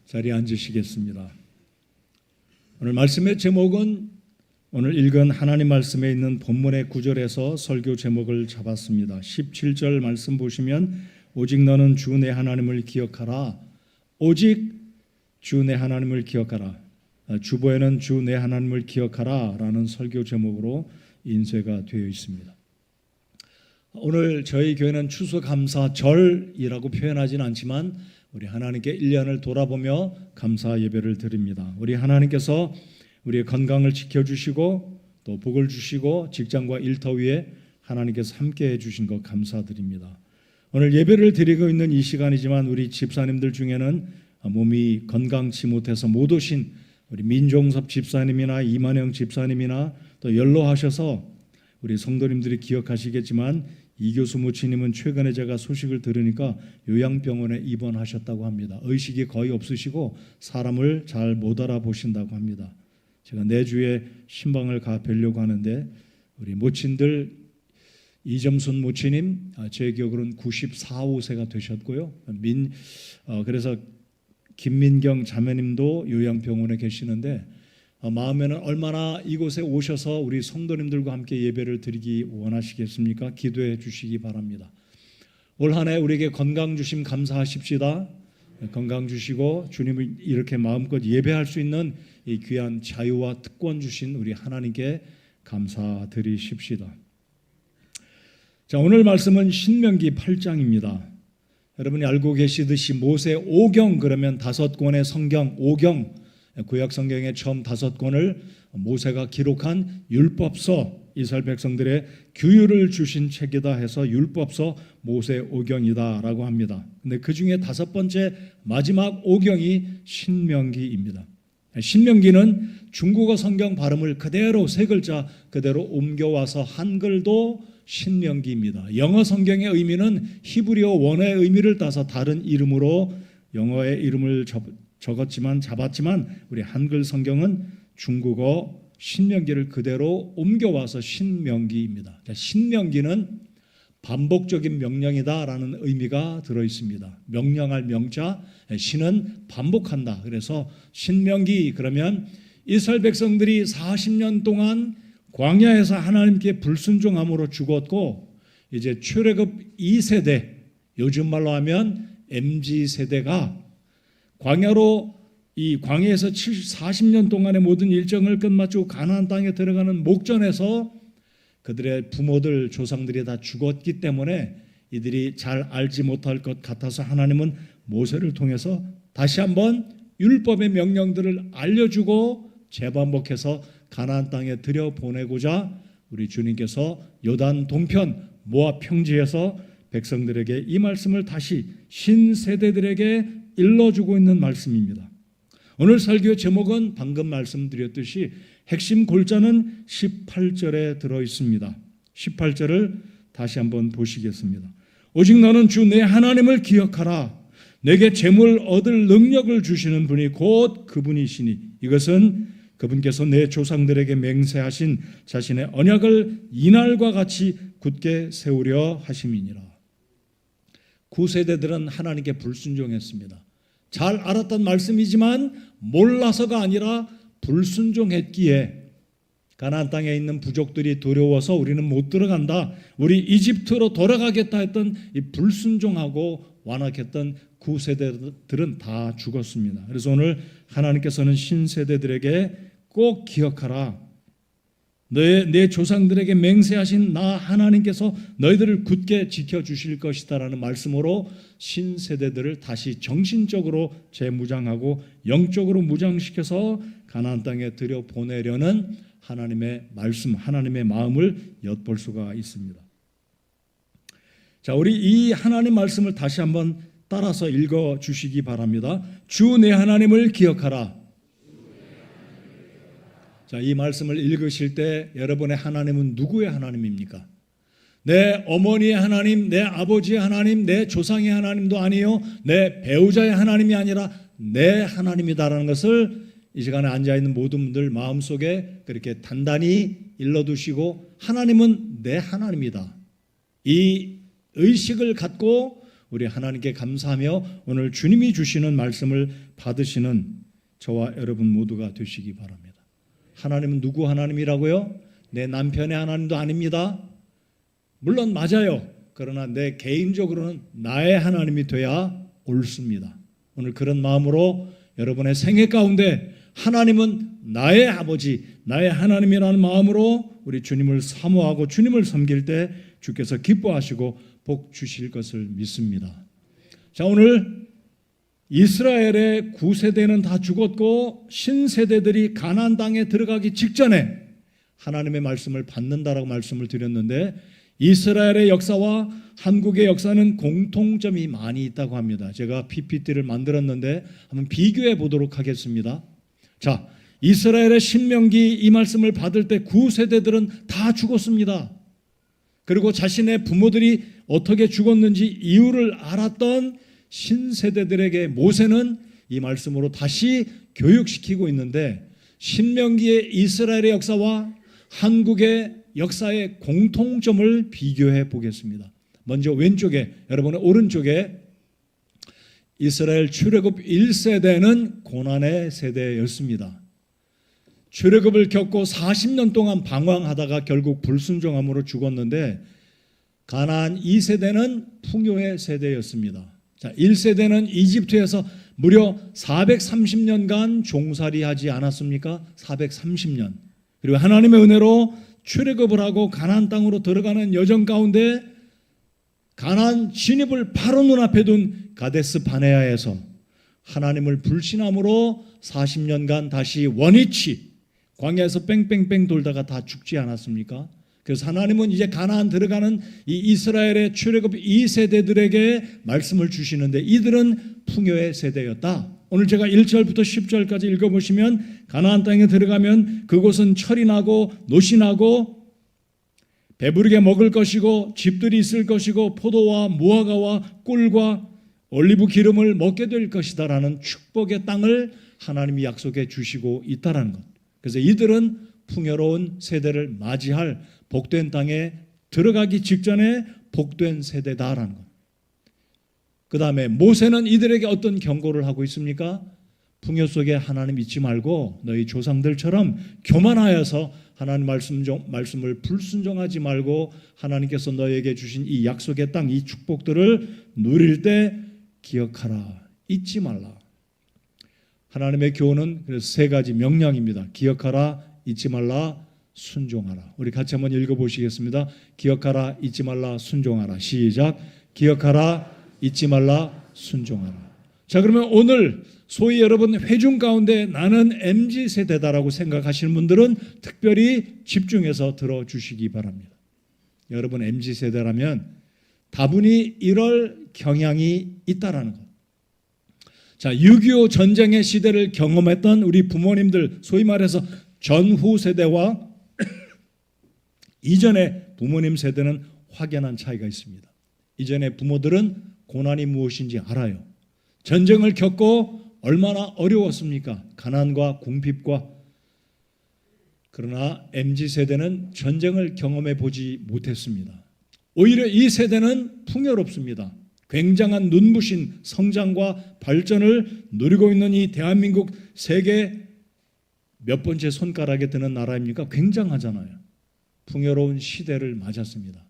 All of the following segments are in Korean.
자리에 앉으시겠습니다. 오늘 말씀의 제목은 오늘 읽은 하나님 말씀에 있는 본문의 구절에서 설교 제목을 잡았습니다. 17절 말씀 보시면 오직 너는 주 내 하나님을 기억하라. 오직 주 내 하나님을 기억하라. 주보에는 주 내 하나님을 기억하라 라는 설교 제목으로 인쇄가 되어 있습니다. 오늘 저희 교회는 추수감사절이라고 표현하지는 않지만 우리 하나님께 1년을 돌아보며 감사 예배를 드립니다. 우리 하나님께서 우리의 건강을 지켜주시고 또 복을 주시고 직장과 일터 위에 하나님께서 함께해 주신 것 감사드립니다. 오늘 예배를 드리고 있는 이 시간이지만 우리 집사님들 중에는 몸이 건강치 못해서 못 오신 우리 민종섭 집사님이나 이만영 집사님이나 또 연로하셔서 우리 성도님들이 기억하시겠지만 이교수 모치님은 최근에 제가 소식을 들으니까 요양병원에 입원하셨다고 합니다. 의식이 거의 없으시고 사람을 잘 못 알아보신다고 합니다. 제가 내주에 신방을 가 뵈려고 하는데 우리 모친들 이점순 모치님 제 기억으로는 94, 5세가 되셨고요. 그래서 김민경 자매님도 요양병원에 계시는데 마음에는 얼마나 이곳에 오셔서 우리 성도님들과 함께 예배를 드리기 원하시겠습니까? 기도해 주시기 바랍니다. 올 한 해 우리에게 건강 주심 감사하십시다. 건강 주시고 주님을 이렇게 마음껏 예배할 수 있는 이 귀한 자유와 특권 주신 우리 하나님께 감사드리십시다. 자, 오늘 말씀은 신명기 8장입니다. 여러분이 알고 계시듯이 모세 오경 그러면 5권의 성경 오경 구약 성경의 처음 5권을 모세가 기록한 율법서 이스라엘 백성들의 규율을 주신 책이다 해서 율법서 모세 오경이다라고 합니다. 근데 그 중에 5번째 마지막 오경이 신명기입니다. 신명기는 중국어 성경 발음을 그대로 세 글자 그대로 옮겨와서 한글도 신명기입니다. 영어 성경의 의미는 히브리어 원어의 의미를 따서 다른 이름으로 영어의 이름을 잡았지만 우리 한글 성경은 중국어 신명기를 그대로 옮겨와서 신명기입니다. 신명기는 반복적인 명령이다라는 의미가 들어있습니다. 명령할 명자, 신은 반복한다. 그래서 신명기 그러면 이스라엘 백성들이 40년 동안 광야에서 하나님께 불순종함으로 죽었고 이제 출애굽 2세대, 요즘 말로 하면 MZ세대가 이 광야에서 40년 동안의 모든 일정을 끝마치고 가나안 땅에 들어가는 목전에서 그들의 부모들 조상들이 다 죽었기 때문에 이들이 잘 알지 못할 것 같아서 하나님은 모세를 통해서 다시 한번 율법의 명령들을 알려주고 재반복해서 가나안 땅에 들여보내고자 우리 주님께서 요단 동편 모압 평지에서 백성들에게 이 말씀을 다시 신세대들에게 일러주고 있는 말씀입니다. 오늘 설교의 제목은 방금 말씀드렸듯이 핵심 골자는 18절에 들어있습니다. 18절을 다시 한번 보시겠습니다. 오직 너는 주 내 하나님을 기억하라. 내게 재물 얻을 능력을 주시는 분이 곧 그분이시니 이것은 그분께서 내 조상들에게 맹세하신 자신의 언약을 이날과 같이 굳게 세우려 하심이니라. 구세대들은 하나님께 불순종했습니다. 잘 알았던 말씀이지만 몰라서가 아니라 불순종했기에 가나안 땅에 있는 부족들이 두려워서 우리는 못 들어간다, 우리 이집트로 돌아가겠다 했던 이 불순종하고 완악했던 구세대들은 다 죽었습니다. 그래서 오늘 하나님께서는 신세대들에게 꼭 기억하라. 내 조상들에게 맹세하신 나 하나님께서 너희들을 굳게 지켜주실 것이다 라는 말씀으로 신세대들을 다시 정신적으로 재무장하고 영적으로 무장시켜서 가나안 땅에 들여보내려는 하나님의 말씀, 하나님의 마음을 엿볼 수가 있습니다. 자, 우리 이 하나님 말씀을 다시 한번 따라서 읽어주시기 바랍니다. 주 내 하나님을 기억하라. 자, 이 말씀을 읽으실 때 여러분의 하나님은 누구의 하나님입니까? 내 어머니의 하나님, 내 아버지의 하나님, 내 조상의 하나님도 아니요, 내 배우자의 하나님이 아니라 내 하나님이다라는 것을 이 시간에 앉아있는 모든 분들 마음속에 그렇게 단단히 일러두시고 하나님은 내 하나님이다. 이 의식을 갖고 우리 하나님께 감사하며 오늘 주님이 주시는 말씀을 받으시는 저와 여러분 모두가 되시기 바랍니다. 하나님은 누구 하나님이라고요? 내 남편의 하나님도 아닙니다. 물론 맞아요. 그러나 내 개인적으로는 나의 하나님이 돼야 옳습니다. 오늘 그런 마음으로 여러분의 생애 가운데 하나님은 나의 아버지, 나의 하나님이라는 마음으로 우리 주님을 사모하고 주님을 섬길 때 주께서 기뻐하시고 복 주실 것을 믿습니다. 자, 오늘 이스라엘의 구세대는 다 죽었고 신세대들이 가나안 땅에 들어가기 직전에 하나님의 말씀을 받는다라고 말씀을 드렸는데 이스라엘의 역사와 한국의 역사는 공통점이 많이 있다고 합니다. 제가 PPT를 만들었는데 한번 비교해 보도록 하겠습니다. 자, 이스라엘의 신명기 이 말씀을 받을 때 구세대들은 다 죽었습니다. 그리고 자신의 부모들이 어떻게 죽었는지 이유를 알았던 신세대들에게 모세는 이 말씀으로 다시 교육시키고 있는데 신명기의 이스라엘의 역사와 한국의 역사의 공통점을 비교해 보겠습니다. 먼저 왼쪽에, 여러분의 오른쪽에 이스라엘 출애굽 1세대는 고난의 세대였습니다. 출애굽을 겪고 40년 동안 방황하다가 결국 불순종함으로 죽었는데 가나안 2세대는 풍요의 세대였습니다. 자, 1세대는 이집트에서 무려 430년간 종살이하지 않았습니까? 430년. 그리고 하나님의 은혜로 출애굽을 하고 가나안 땅으로 들어가는 여정 가운데 가나안 진입을 바로 눈앞에 둔 가데스 바네아에서 하나님을 불신함으로 40년간 다시 원위치 광야에서 뺑뺑뺑 돌다가 다 죽지 않았습니까? 그래서 하나님은 이제 가나안 들어가는 이 이스라엘의 출애굽 2세대들에게 말씀을 주시는데 이들은 풍요의 세대였다. 오늘 제가 1절부터 10절까지 읽어보시면 가나안 땅에 들어가면 그곳은 철이 나고 노시 나고 배부르게 먹을 것이고 집들이 있을 것이고 포도와 무화과와 꿀과 올리브 기름을 먹게 될 것이다 라는 축복의 땅을 하나님이 약속해 주시고 있다라는 것. 그래서 이들은 풍요로운 세대를 맞이할 복된 땅에 들어가기 직전에 복된 세대다라는 것. 그 다음에 모세는 이들에게 어떤 경고를 하고 있습니까? 풍요 속에 하나님 잊지 말고 너희 조상들처럼 교만하여서 하나님 말씀을 불순종하지 말고 하나님께서 너에게 주신 이 약속의 땅, 이 축복들을 누릴 때 기억하라, 잊지 말라. 하나님의 교훈은 그래서 세 가지 명령입니다. 기억하라, 잊지 말라, 순종하라. 우리 같이 한번 읽어보시겠습니다. 기억하라, 잊지 말라, 순종하라. 시작. 기억하라, 잊지 말라, 순종하라. 자, 그러면 오늘 소위 여러분 회중 가운데 나는 MZ세대다라고 생각하시는 분들은 특별히 집중해서 들어주시기 바랍니다. 여러분 MZ세대라면 다분히 이럴 경향이 있다라는 것. 자, 6.25 전쟁의 시대를 경험했던 우리 부모님들, 소위 말해서 전후 세대와 이전의 부모님 세대는 확연한 차이가 있습니다. 이전의 부모들은 고난이 무엇인지 알아요. 전쟁을 겪고 얼마나 어려웠습니까? 가난과 궁핍과. 그러나 MZ세대는 전쟁을 경험해 보지 못했습니다. 오히려 이 세대는 풍요롭습니다. 굉장한 눈부신 성장과 발전을 누리고 있는 이 대한민국 세계 몇 번째 손가락에 드는 나라입니까? 굉장하잖아요. 풍요로운 시대를 맞았습니다.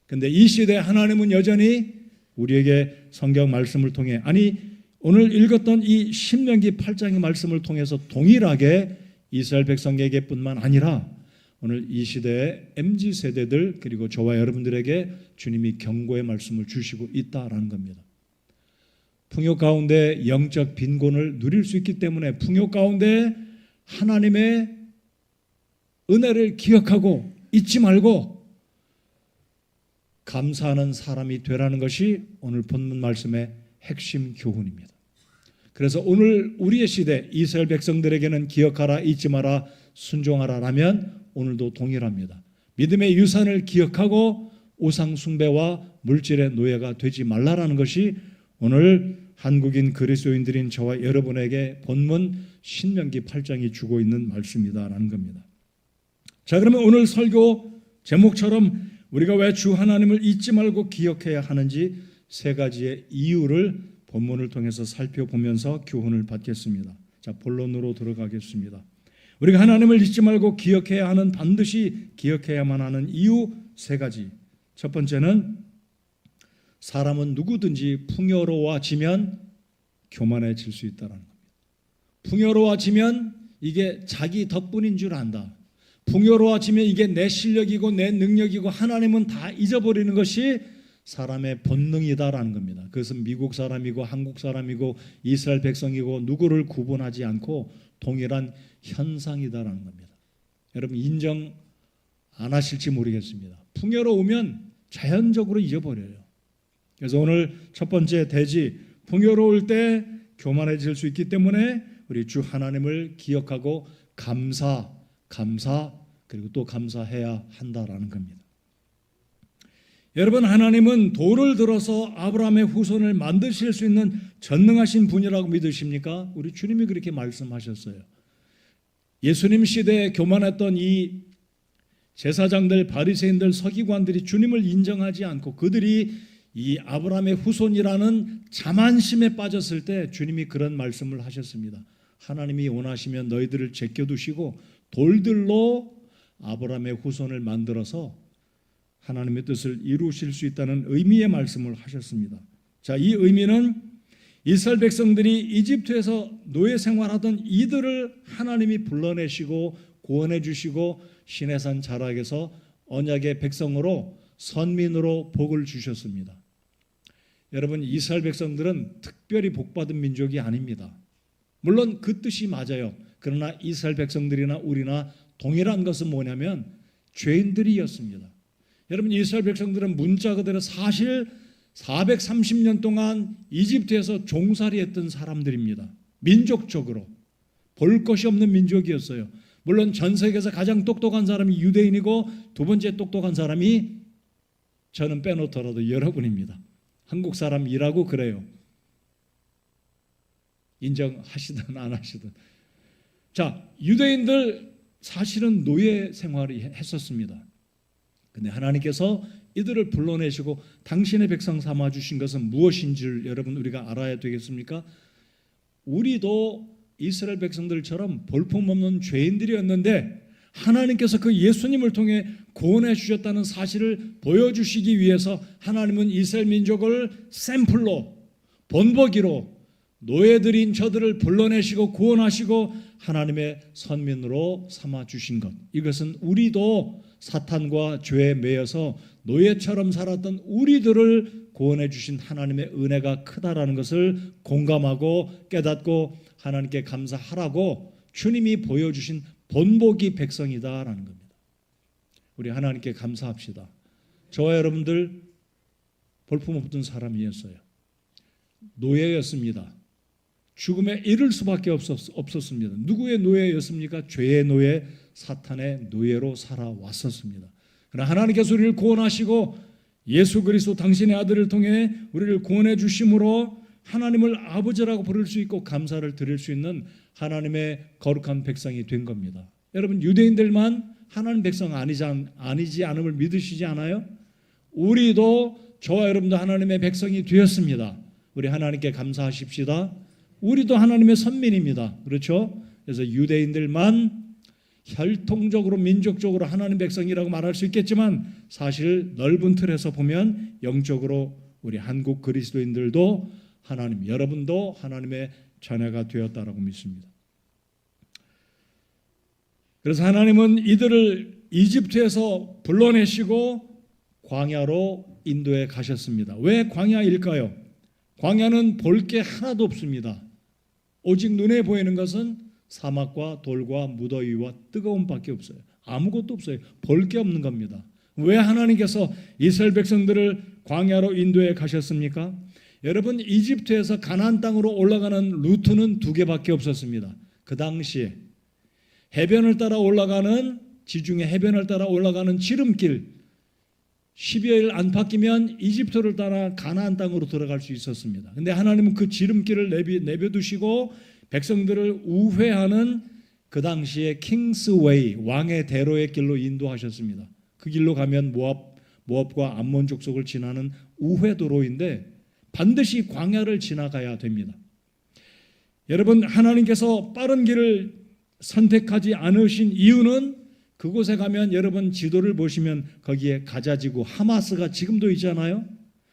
그런데 이 시대에 하나님은 여전히 우리에게 성경 말씀을 통해, 아니 오늘 읽었던 이 신명기 8장의 말씀을 통해서 동일하게 이스라엘 백성에게 뿐만 아니라 오늘 이 시대의 MZ세대들 그리고 저와 여러분들에게 주님이 경고의 말씀을 주시고 있다라는 겁니다. 풍요 가운데 영적 빈곤을 누릴 수 있기 때문에 풍요 가운데 하나님의 은혜를 기억하고 잊지 말고 감사하는 사람이 되라는 것이 오늘 본문 말씀의 핵심 교훈입니다. 그래서 오늘 우리의 시대 이스라엘 백성들에게는 기억하라, 잊지 마라, 순종하라라면 오늘도 동일합니다. 믿음의 유산을 기억하고 우상 숭배와 물질의 노예가 되지 말라라는 것이 오늘 한국인 그리스도인들인 저와 여러분에게 본문 신명기 8장이 주고 있는 말씀이다라는 겁니다. 자, 그러면 오늘 설교 제목처럼 우리가 왜 주 하나님을 잊지 말고 기억해야 하는지 세 가지의 이유를 본문을 통해서 살펴보면서 교훈을 받겠습니다. 자, 본론으로 들어가겠습니다. 우리가 하나님을 잊지 말고 기억해야 하는, 반드시 기억해야만 하는 이유 세 가지. 첫 번째는 사람은 누구든지 풍요로워지면 교만해질 수 있다는 겁니다. 풍요로워지면 이게 자기 덕분인 줄 안다. 풍요로워지면 이게 내 실력이고 내 능력이고 하나님은 다 잊어버리는 것이 사람의 본능이다라는 겁니다. 그것은 미국 사람이고 한국 사람이고 이스라엘 백성이고 누구를 구분하지 않고 동일한 현상이다라는 겁니다. 여러분 인정 안 하실지 모르겠습니다. 풍요로우면 자연적으로 잊어버려요. 그래서 오늘 첫 번째 대지, 풍요로울 때 교만해질 수 있기 때문에 우리 주 하나님을 기억하고 감사 그리고 또 감사해야 한다라는 겁니다. 여러분, 하나님은 돌을 들어서 아브라함의 후손을 만드실 수 있는 전능하신 분이라고 믿으십니까? 우리 주님이 그렇게 말씀하셨어요. 예수님 시대에 교만했던 이 제사장들, 바리새인들, 서기관들이 주님을 인정하지 않고 그들이 이 아브라함의 후손이라는 자만심에 빠졌을 때 주님이 그런 말씀을 하셨습니다. 하나님이 원하시면 너희들을 제껴두시고 돌들로 아브라함의 후손을 만들어서 하나님의 뜻을 이루실 수 있다는 의미의 말씀을 하셨습니다. 자, 이 의미는 이스라엘 백성들이 이집트에서 노예 생활하던 이들을 하나님이 불러내시고 구원해 주시고 시내산 자락에서 언약의 백성으로 선민으로 복을 주셨습니다. 여러분, 이스라엘 백성들은 특별히 복받은 민족이 아닙니다. 물론 그 뜻이 맞아요. 그러나 이스라엘 백성들이나 우리나 동일한 것은 뭐냐면 죄인들이었습니다. 여러분, 이스라엘 백성들은 문자 그대로 사실 430년 동안 이집트에서 종살이했던 사람들입니다. 민족적으로 볼 것이 없는 민족이었어요. 물론 전 세계에서 가장 똑똑한 사람이 유대인이고 두 번째 똑똑한 사람이 저는 빼놓더라도 여러분입니다. 한국 사람이라고 그래요. 인정하시든 안 하시든. 자, 유대인들 사실은 노예 생활을 했었습니다. 근데 하나님께서 이들을 불러내시고 당신의 백성 삼아 주신 것은 무엇인지를 여러분 우리가 알아야 되겠습니까? 우리도 이스라엘 백성들처럼 볼품없는 죄인들이었는데 하나님께서 그 예수님을 통해 구원해 주셨다는 사실을 보여주시기 위해서 하나님은 이스라엘 민족을 샘플로 본보기로 노예들인 저들을 불러내시고 구원하시고 하나님의 선민으로 삼아 주신 것, 이것은 우리도 사탄과 죄에 매여서 노예처럼 살았던 우리들을 구원해 주신 하나님의 은혜가 크다라는 것을 공감하고 깨닫고 하나님께 감사하라고 주님이 보여주신 본보기 백성이다라는 겁니다. 우리 하나님께 감사합시다. 저와 여러분들 볼품없던 사람이었어요. 노예였습니다. 죽음에 이를 수밖에 없었습니다. 누구의 노예였습니까? 죄의 노예, 사탄의 노예로 살아왔었습니다. 그러나 하나님께서 우리를 구원하시고 예수 그리스도 당신의 아들을 통해 우리를 구원해 주심으로 하나님을 아버지라고 부를 수 있고 감사를 드릴 수 있는 하나님의 거룩한 백성이 된 겁니다. 여러분, 유대인들만 하나님 백성 아니지 않음을 믿으시지 않아요? 우리도 저와 여러분도 하나님의 백성이 되었습니다. 우리 하나님께 감사하십시다. 우리도 하나님의 선민입니다. 그렇죠? 그래서 유대인들만 혈통적으로 민족적으로 하나님 백성이라고 말할 수 있겠지만 사실 넓은 틀에서 보면 영적으로 우리 한국 그리스도인들도 하나님, 여러분도 하나님의 자녀가 되었다라고 믿습니다. 그래서 하나님은 이들을 이집트에서 불러내시고 광야로 인도해 가셨습니다. 왜 광야일까요? 광야는 볼 게 하나도 없습니다. 오직 눈에 보이는 것은 사막과 돌과 무더위와 뜨거움밖에 없어요. 아무것도 없어요. 볼 게 없는 겁니다. 왜 하나님께서 이스라엘 백성들을 광야로 인도해 가셨습니까? 여러분, 이집트에서 가나안 땅으로 올라가는 루트는 두 개밖에 없었습니다. 그 당시에 해변을 따라 올라가는, 지중해 해변을 따라 올라가는 지름길, 10여일 안팎이면 이집트를 따라 가나안 땅으로 들어갈 수 있었습니다. 그런데 하나님은 그 지름길을 내버두시고 백성들을 우회하는 그 당시에 킹스웨이, 왕의 대로의 길로 인도하셨습니다. 그 길로 가면 모압과 암몬 족속을 지나는 우회도로인데 반드시 광야를 지나가야 됩니다. 여러분, 하나님께서 빠른 길을 선택하지 않으신 이유는 그곳에 가면 여러분 지도를 보시면 거기에 가자지구 하마스가 지금도 있잖아요.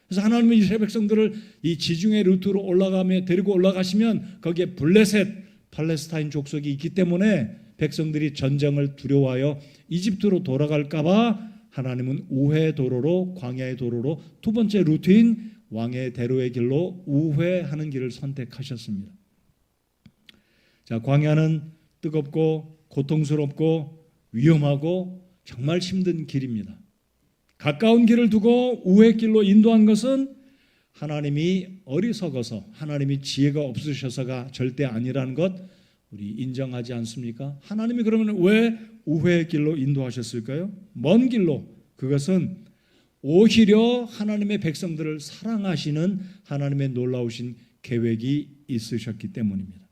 그래서 하나님은 이스라엘 백성들을 이 지중해 루트로 올라가며 데리고 올라가시면 거기에 블레셋 팔레스타인 족속이 있기 때문에 백성들이 전쟁을 두려워하여 이집트로 돌아갈까 봐 하나님은 우회 도로로, 광야의 도로로 두 번째 루트인 왕의 대로의 길로 우회하는 길을 선택하셨습니다. 자, 광야는 뜨겁고 고통스럽고 위험하고 정말 힘든 길입니다. 가까운 길을 두고 우회 길로 인도한 것은 하나님이 어리석어서, 하나님이 지혜가 없으셔서가 절대 아니라는 것 우리 인정하지 않습니까? 하나님이 그러면 왜 우회의 길로 인도하셨을까요? 먼 길로. 그것은 오히려 하나님의 백성들을 사랑하시는 하나님의 놀라우신 계획이 있으셨기 때문입니다.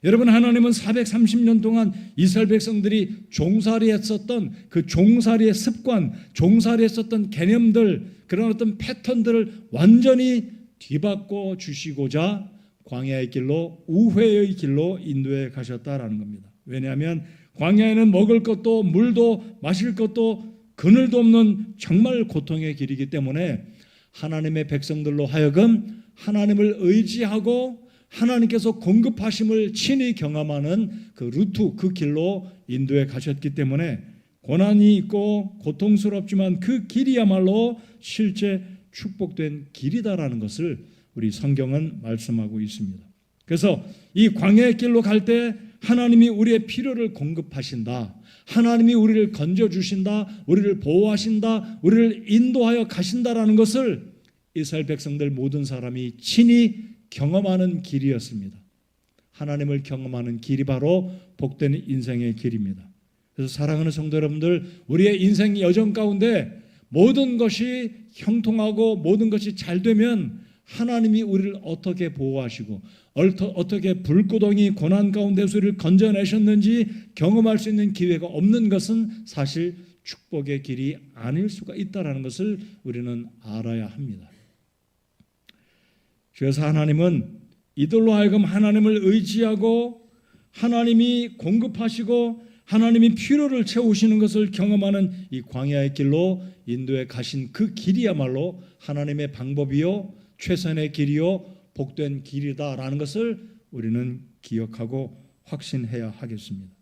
여러분, 하나님은 430년 동안 이스라엘 백성들이 종살이 했었던 그 종살이의 습관, 종살이 했었던 개념들, 그런 어떤 패턴들을 완전히 뒤바꿔 주시고자 광야의 길로, 우회의 길로 인도해 가셨다라는 겁니다. 왜냐하면 광야에는 먹을 것도 물도 마실 것도 그늘도 없는 정말 고통의 길이기 때문에 하나님의 백성들로 하여금 하나님을 의지하고 하나님께서 공급하심을 친히 경험하는 그 루트, 그 길로 인도해 가셨기 때문에 고난이 있고 고통스럽지만 그 길이야말로 실제 축복된 길이다라는 것을 우리 성경은 말씀하고 있습니다. 그래서 이 광야의 길로 갈 때 하나님이 우리의 필요를 공급하신다, 하나님이 우리를 건져주신다, 우리를 보호하신다, 우리를 인도하여 가신다라는 것을 이스라엘 백성들 모든 사람이 친히 경험하는 길이었습니다. 하나님을 경험하는 길이 바로 복된 인생의 길입니다. 그래서 사랑하는 성도 여러분들, 우리의 인생 여정 가운데 모든 것이 형통하고 모든 것이 잘 되면 하나님이 우리를 어떻게 보호하시고 어떻게 불구덩이 고난 가운데서 우리를 건져내셨는지 경험할 수 있는 기회가 없는 것은 사실 축복의 길이 아닐 수가 있다는 것을 우리는 알아야 합니다. 그래서 하나님은 이들로 하여금 하나님을 의지하고 하나님이 공급하시고 하나님이 필요를 채우시는 것을 경험하는 이 광야의 길로 인도에 가신 그 길이야말로 하나님의 방법이요, 최선의 길이요, 복된 길이다라는 것을 우리는 기억하고 확신해야 하겠습니다.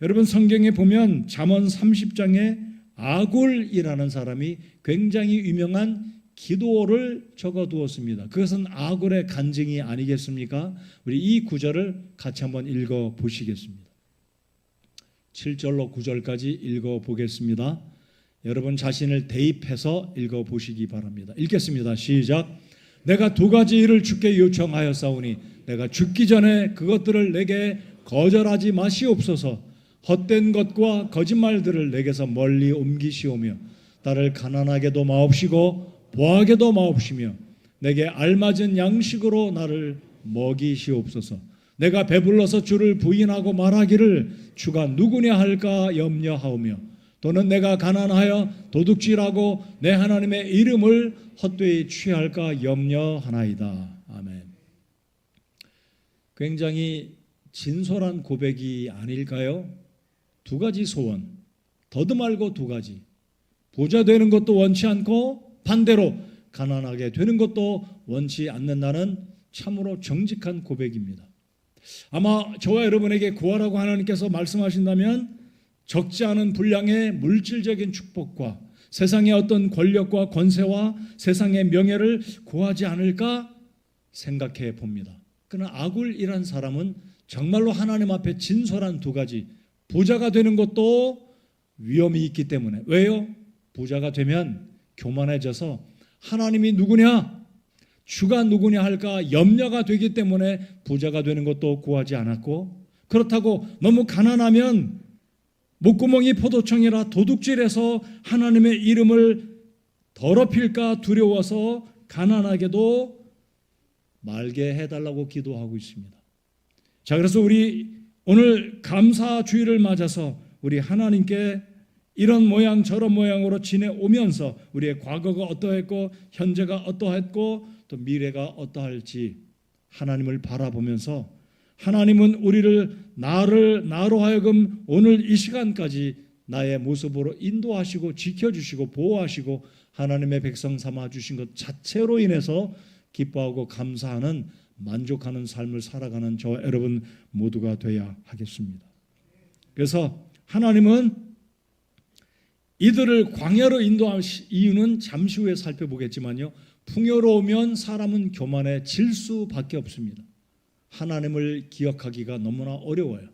여러분, 성경에 보면 잠언 30장에 아굴이라는 사람이 굉장히 유명한 기도를 적어두었습니다. 그것은 아굴의 간증이 아니겠습니까? 우리 이 구절을 같이 한번 읽어보시겠습니다. 7절로 9절까지 읽어보겠습니다. 여러분 자신을 대입해서 읽어보시기 바랍니다. 읽겠습니다. 시작. 내가 두 가지 일을 주께 요청하였사오니 내가 죽기 전에 그것들을 내게 거절하지 마시옵소서. 헛된 것과 거짓말들을 내게서 멀리 옮기시오며 나를 가난하게도 마옵시고 보하게도 마옵시며 내게 알맞은 양식으로 나를 먹이시옵소서. 내가 배불러서 주를 부인하고 말하기를 주가 누구냐 할까 염려하오며 또는 내가 가난하여 도둑질하고 내 하나님의 이름을 헛되이 취할까 염려하나이다. 아멘. 굉장히 진솔한 고백이 아닐까요? 두 가지 소원, 더도 말고 두 가지. 부자 되는 것도 원치 않고 반대로 가난하게 되는 것도 원치 않는다는 참으로 정직한 고백입니다. 아마 저와 여러분에게 구하라고 하나님께서 말씀하신다면 적지 않은 분량의 물질적인 축복과 세상의 어떤 권력과 권세와 세상의 명예를 구하지 않을까 생각해 봅니다. 그러나 아굴이란 사람은 정말로 하나님 앞에 진솔한 두 가지, 부자가 되는 것도 위험이 있기 때문에. 왜요? 부자가 되면 교만해져서 하나님이 누구냐, 주가 누구냐 할까 염려가 되기 때문에 부자가 되는 것도 구하지 않았고, 그렇다고 너무 가난하면 목구멍이 포도청이라 도둑질해서 하나님의 이름을 더럽힐까 두려워서 가난하게도 말게 해달라고 기도하고 있습니다. 자, 그래서 우리 오늘 감사주일을 맞아서 우리 하나님께 이런 모양 저런 모양으로 지내오면서 우리의 과거가 어떠했고 현재가 어떠했고 또 미래가 어떠할지 하나님을 바라보면서 하나님은 우리를 나로 하여금 오늘 이 시간까지 나의 모습으로 인도하시고 지켜주시고 보호하시고 하나님의 백성 삼아 주신 것 자체로 인해서 기뻐하고 감사하는 만족하는 삶을 살아가는 저와 여러분 모두가 되어야 하겠습니다. 그래서 하나님은 이들을 광야로 인도할 이유는 잠시 후에 살펴보겠지만요, 풍요로우면 사람은 교만해질 수밖에 없습니다. 하나님을 기억하기가 너무나 어려워요.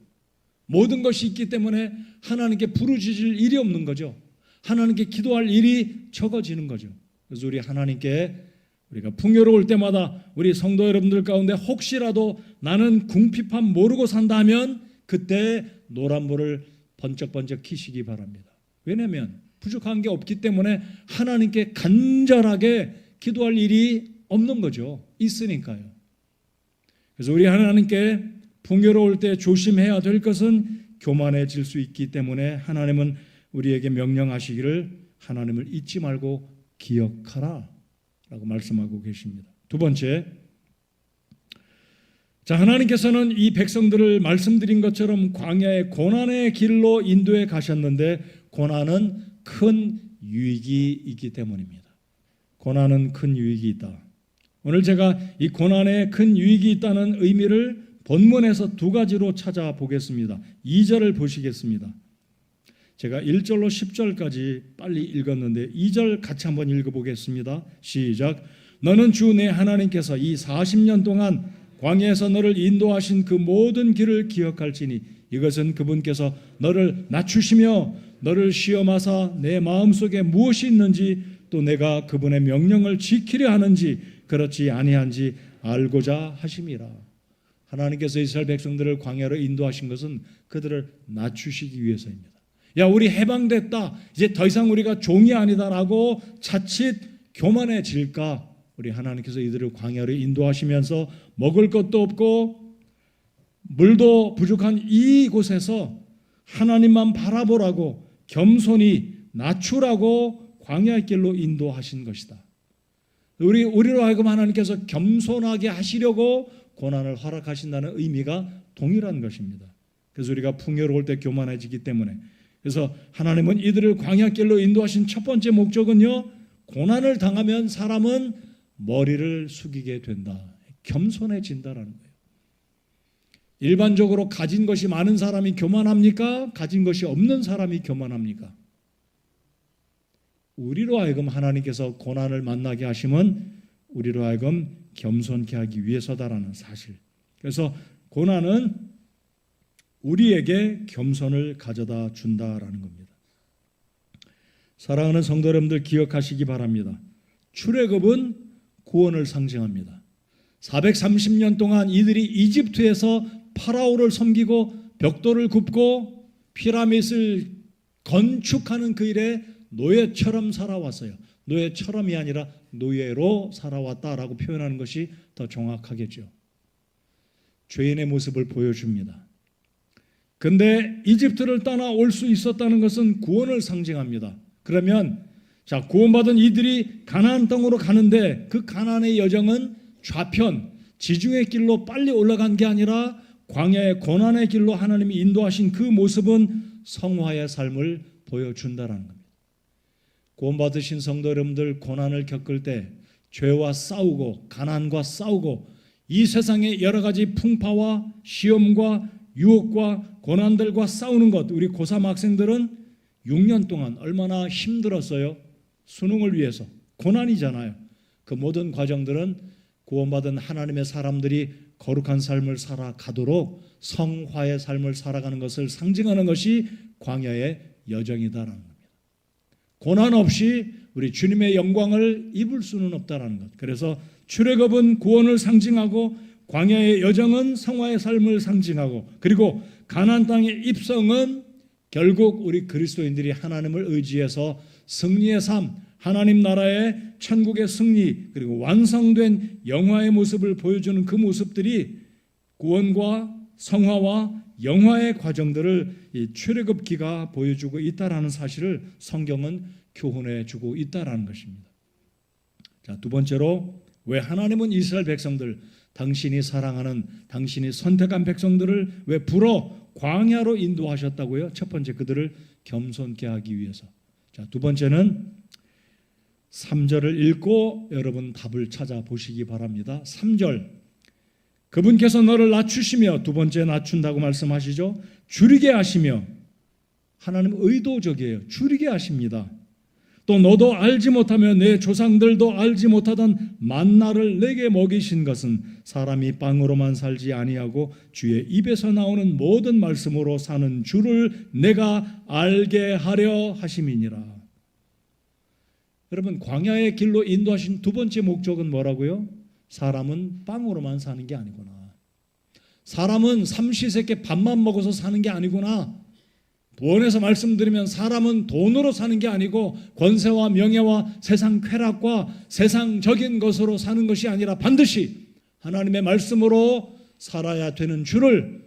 모든 것이 있기 때문에 하나님께 부르짖을 일이 없는 거죠. 하나님께 기도할 일이 적어지는 거죠. 그래서 우리 하나님께 우리가 풍요로울 때마다 우리 성도 여러분들 가운데 혹시라도 나는 궁핍함 모르고 산다 하면 그때 노란불을 번쩍번쩍 켜시기 바랍니다. 왜냐하면 부족한 게 없기 때문에 하나님께 간절하게 기도할 일이 없는 거죠. 있으니까요. 그래서 우리 하나님께 풍요로울 때 조심해야 될 것은 교만해질 수 있기 때문에 하나님은 우리에게 명령하시기를 하나님을 잊지 말고 기억하라 라고 말씀하고 계십니다. 두 번째, 자, 하나님께서는 이 백성들을 말씀드린 것처럼 광야의 고난의 길로 인도해 가셨는데 고난은 큰 유익이 있기 때문입니다. 고난은 큰 유익이 있다. 오늘 제가 이 고난에 큰 유익이 있다는 의미를 본문에서 두 가지로 찾아보겠습니다. 2절을 보시겠습니다. 제가 1절로 10절까지 빨리 읽었는데 2절 같이 한번 읽어보겠습니다. 시작. 너는 주 내 하나님께서 이 40년 동안 광야에서 너를 인도하신 그 모든 길을 기억할지니 이것은 그분께서 너를 낮추시며 너를 시험하사 내 마음속에 무엇이 있는지 또 내가 그분의 명령을 지키려 하는지 그렇지 아니한지 알고자 하심이라. 하나님께서 이스라엘 백성들을 광야로 인도하신 것은 그들을 낮추시기 위해서입니다. 야, 우리 해방됐다, 이제 더 이상 우리가 종이 아니다라고 자칫 교만해질까? 우리 하나님께서 이들을 광야로 인도하시면서 먹을 것도 없고 물도 부족한 이곳에서 하나님만 바라보라고 겸손히 낮추라고 광야의 길로 인도하신 것이다. 우리로 하여금 하나님께서 겸손하게 하시려고 고난을 허락하신다는 의미가 동일한 것입니다. 그래서 우리가 풍요로울 때 교만해지기 때문에, 그래서 하나님은 이들을 광야길로 인도하신 첫 번째 목적은요, 고난을 당하면 사람은 머리를 숙이게 된다, 겸손해진다라는 거예요. 일반적으로 가진 것이 많은 사람이 교만합니까? 가진 것이 없는 사람이 교만합니까? 우리로 하여금 하나님께서 고난을 만나게 하심은 우리로 하여금 겸손케 하기 위해서다라는 사실. 그래서 고난은 우리에게 겸손을 가져다 준다라는 겁니다. 사랑하는 성도 여러분들 기억하시기 바랍니다. 출애굽은 구원을 상징합니다. 430년 동안 이들이 이집트에서 파라오를 섬기고 벽돌을 굽고 피라밋을 건축하는 그 일에 노예처럼 살아왔어요. 노예처럼이 아니라 노예로 살아왔다라고 표현하는 것이 더 정확하겠죠. 죄인의 모습을 보여줍니다. 근데 이집트를 떠나올 수 있었다는 것은 구원을 상징합니다. 그러면 자, 구원받은 이들이 가나안 땅으로 가는데 그 가나안의 여정은 좌편, 지중해 길로 빨리 올라간 게 아니라 광야의 고난의 길로 하나님이 인도하신 그 모습은 성화의 삶을 보여준다라는 겁니다. 구원받으신 성도 여러분들 고난을 겪을 때 죄와 싸우고 가난과 싸우고 이 세상의 여러 가지 풍파와 시험과 유혹과 고난들과 싸우는 것, 우리 고3 학생들은 6년 동안 얼마나 힘들었어요. 수능을 위해서. 고난이잖아요. 그 모든 과정들은 구원받은 하나님의 사람들이 거룩한 삶을 살아가도록 성화의 삶을 살아가는 것을 상징하는 것이 광야의 여정이다라는 겁니다. 고난 없이 우리 주님의 영광을 입을 수는 없다라는 것. 그래서 출애굽은 구원을 상징하고 광야의 여정은 성화의 삶을 상징하고, 그리고 가나안 땅의 입성은 결국 우리 그리스도인들이 하나님을 의지해서 승리의 삶, 하나님 나라의 천국의 승리, 그리고 완성된 영화의 모습을 보여주는 그 모습들이 구원과 성화와 영화의 과정들을 이 출애굽기가 보여주고 있다라는 사실을 성경은 교훈해 주고 있다라는 것입니다. 자, 두 번째로 왜 하나님은 이스라엘 백성들, 당신이 사랑하는, 당신이 선택한 백성들을 왜 불어 광야로 인도하셨다고요? 첫 번째, 그들을 겸손케 하기 위해서. 자, 두 번째는 3절을 읽고 여러분 답을 찾아보시기 바랍니다. 3절, 그분께서 너를 낮추시며, 두 번째 낮춘다고 말씀하시죠. 줄이게 하시며, 하나님 의도적이에요. 줄이게 하십니다. 또 너도 알지 못하며 내 조상들도 알지 못하던 만나를 내게 먹이신 것은 사람이 빵으로만 살지 아니하고 주의 입에서 나오는 모든 말씀으로 사는 줄을 내가 알게 하려 하심이니라. 여러분, 광야의 길로 인도하신 두 번째 목적은 뭐라고요? 사람은 빵으로만 사는 게 아니구나. 사람은 삼시세끼 밥만 먹어서 사는 게 아니구나. 본에서 말씀드리면 사람은 돈으로 사는 게 아니고 권세와 명예와 세상 쾌락과 세상적인 것으로 사는 것이 아니라 반드시 하나님의 말씀으로 살아야 되는 줄을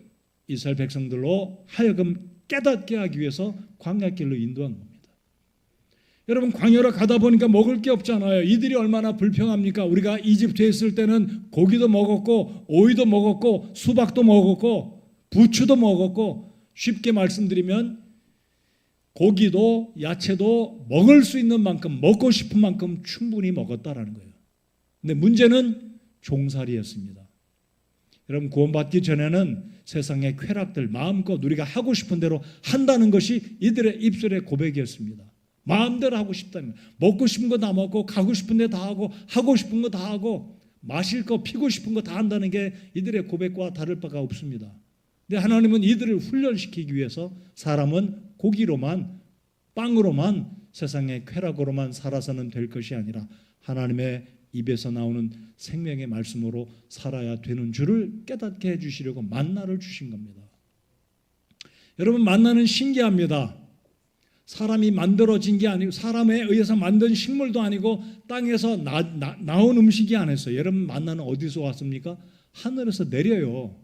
이스라엘 백성들로 하여금 깨닫게 하기 위해서 광야길로 인도한 겁니다. 여러분, 광야로 가다 보니까 먹을 게 없잖아요. 이들이 얼마나 불평합니까? 우리가 이집트에 있을 때는 고기도 먹었고 오이도 먹었고 수박도 먹었고 부추도 먹었고, 쉽게 말씀드리면 고기도 야채도 먹을 수 있는 만큼, 먹고 싶은 만큼 충분히 먹었다라는 거예요. 근데 문제는 종살이였습니다. 여러분, 구원받기 전에는 세상의 쾌락들 마음껏 우리가 하고 싶은 대로 한다는 것이 이들의 입술의 고백이었습니다. 마음대로 하고 싶다는 거예요. 먹고 싶은 거 다 먹고, 가고 싶은 데 다 하고, 하고 싶은 거 다 하고, 마실 거, 피고 싶은 거 다 한다는 게 이들의 고백과 다를 바가 없습니다. 근데 하나님은 이들을 훈련시키기 위해서 사람은 고기로만, 빵으로만, 세상의 쾌락으로만 살아서는 될 것이 아니라 하나님의 입에서 나오는 생명의 말씀으로 살아야 되는 줄을 깨닫게 해주시려고 만나를 주신 겁니다. 여러분, 만나는 신기합니다. 사람이 만들어진 게 아니고, 사람에 의해서 만든 식물도 아니고, 땅에서 나온 음식이 아니었어요. 여러분, 만나는 어디서 왔습니까? 하늘에서 내려요.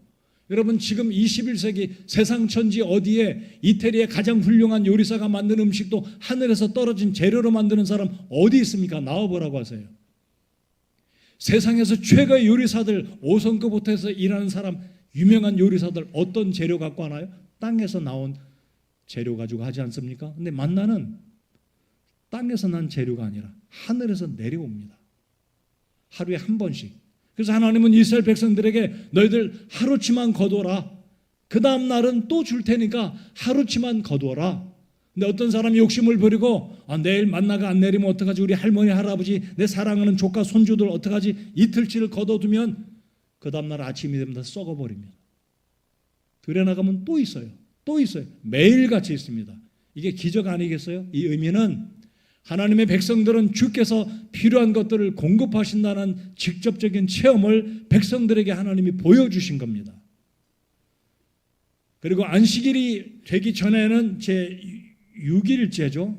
여러분, 지금 21세기 세상 천지 어디에 이태리의 가장 훌륭한 요리사가 만든 음식도 하늘에서 떨어진 재료로 만드는 사람 어디 있습니까? 나와보라고 하세요. 세상에서 최고의 요리사들, 5성급 호텔에서 일하는 사람, 유명한 요리사들 어떤 재료 갖고 하나요? 땅에서 나온 재료 가지고 하지 않습니까? 근데 만나는 땅에서 난 재료가 아니라 하늘에서 내려옵니다. 하루에 한 번씩. 그래서 하나님은 이스라엘 백성들에게 너희들 하루치만 거두어라. 그 다음 날은 또 줄 테니까 하루치만 거두어라. 근데 어떤 사람이 욕심을 부리고 내일 만나가 안 내리면 어떡하지? 우리 할머니 할아버지 내 사랑하는 조카 손주들 어떡하지? 이틀치를 거둬두면 그 다음 날 아침이 되면 다 썩어버립니다. 들에 나가면 또 있어요. 또 있어요. 매일같이 있습니다. 이게 기적 아니겠어요? 이 의미는 하나님의 백성들은 주께서 필요한 것들을 공급하신다는 직접적인 체험을 백성들에게 하나님이 보여주신 겁니다. 그리고 안식일이 되기 전에는 제 6일째죠.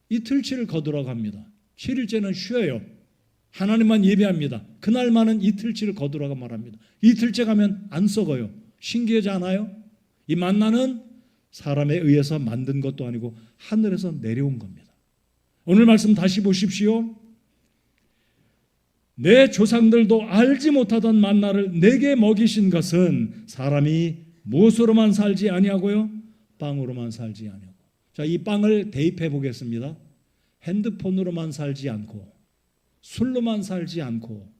이틀치를 거두라고 합니다. 7일째는 쉬어요. 하나님만 예배합니다. 그날만은 이틀치를 거두라고 말합니다. 이틀째 가면 안 썩어요. 신기하지 않아요? 이 만나는 사람에 의해서 만든 것도 아니고 하늘에서 내려온 겁니다. 오늘 말씀 다시 보십시오. 내 조상들도 알지 못하던 만나를 내게 먹이신 것은 사람이 무엇으로만 살지 아니하고요? 빵으로만 살지 아니하고. 자, 이 빵을 대입해 보겠습니다. 핸드폰으로만 살지 않고, 술로만 살지 않고,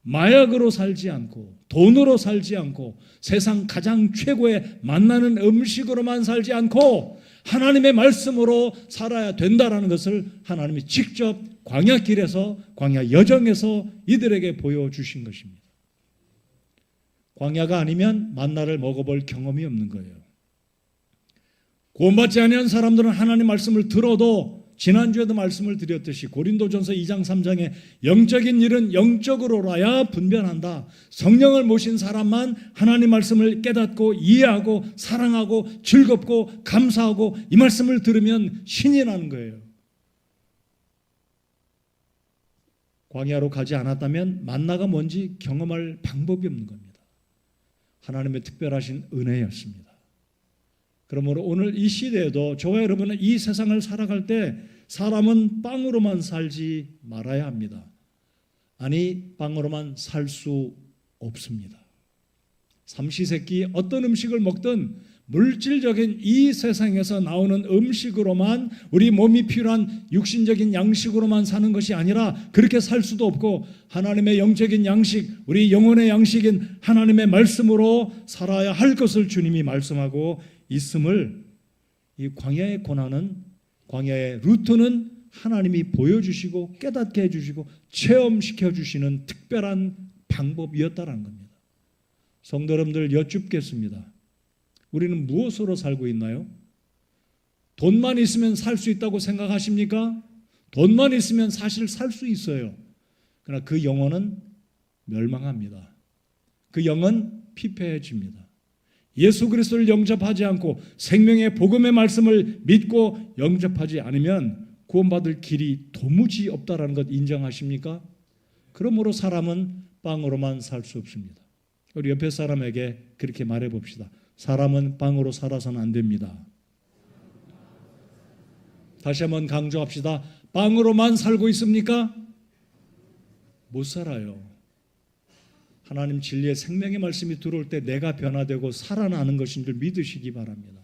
마약으로 살지 않고, 돈으로 살지 않고, 세상 가장 최고의 만나는 음식으로만 살지 않고 하나님의 말씀으로 살아야 된다라는 것을 하나님이 직접 광야길에서, 광야 여정에서 이들에게 보여주신 것입니다. 광야가 아니면 만나를 먹어볼 경험이 없는 거예요. 구원받지 아니한 사람들은 하나님 말씀을 들어도, 지난주에도 말씀을 드렸듯이 고린도전서 2장 3장에 영적인 일은 영적으로라야 분별한다. 성령을 모신 사람만 하나님 말씀을 깨닫고 이해하고 사랑하고 즐겁고 감사하고 이 말씀을 들으면 신이 나는 거예요. 광야로 가지 않았다면 만나가 뭔지 경험할 방법이 없는 겁니다. 하나님의 특별하신 은혜였습니다. 그러므로 오늘 이 시대에도 저와 여러분은 이 세상을 살아갈 때 사람은 빵으로만 살지 말아야 합니다. 아니 빵으로만 살 수 없습니다. 삼시세끼 어떤 음식을 먹든 물질적인 이 세상에서 나오는 음식으로만 우리 몸이 필요한 육신적인 양식으로만 사는 것이 아니라 그렇게 살 수도 없고 하나님의 영적인 양식, 우리 영혼의 양식인 하나님의 말씀으로 살아야 할 것을 주님이 말씀하고 있음을 이 광야의 고난은, 광야의 루트는 하나님이 보여주시고 깨닫게 해주시고 체험시켜 주시는 특별한 방법이었다는 겁니다. 성도 여러분들 여쭙겠습니다. 우리는 무엇으로 살고 있나요? 돈만 있으면 살 수 있다고 생각하십니까? 돈만 있으면 사실 살 수 있어요. 그러나 그 영혼은 멸망합니다. 그 영은 피폐해집니다. 예수 그리스도를 영접하지 않고 생명의 복음의 말씀을 믿고 영접하지 않으면 구원받을 길이 도무지 없다라는 것 인정하십니까? 그러므로 사람은 빵으로만 살 수 없습니다. 우리 옆에 사람에게 그렇게 말해 봅시다. 사람은 빵으로 살아서는 안 됩니다. 다시 한번 강조합시다. 빵으로만 살고 있습니까? 못 살아요. 하나님 진리의 생명의 말씀이 들어올 때 내가 변화되고 살아나는 것인 줄 믿으시기 바랍니다.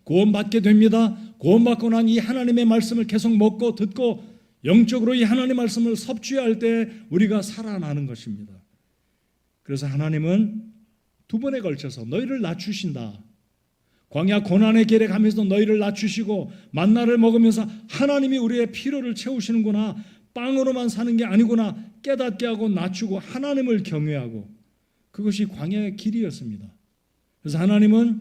구원받게 됩니다. 구원받고 난 이 하나님의 말씀을 계속 먹고 듣고 영적으로 이 하나님의 말씀을 섭취할 때 우리가 살아나는 것입니다. 그래서 하나님은 두 번에 걸쳐서 너희를 낮추신다. 광야 고난의 길에 가면서 너희를 낮추시고 만나를 먹으면서 하나님이 우리의 필요를 채우시는구나. 빵으로만 사는 게 아니구나. 깨닫게 하고 낮추고 하나님을 경외하고 그것이 광야의 길이었습니다. 그래서 하나님은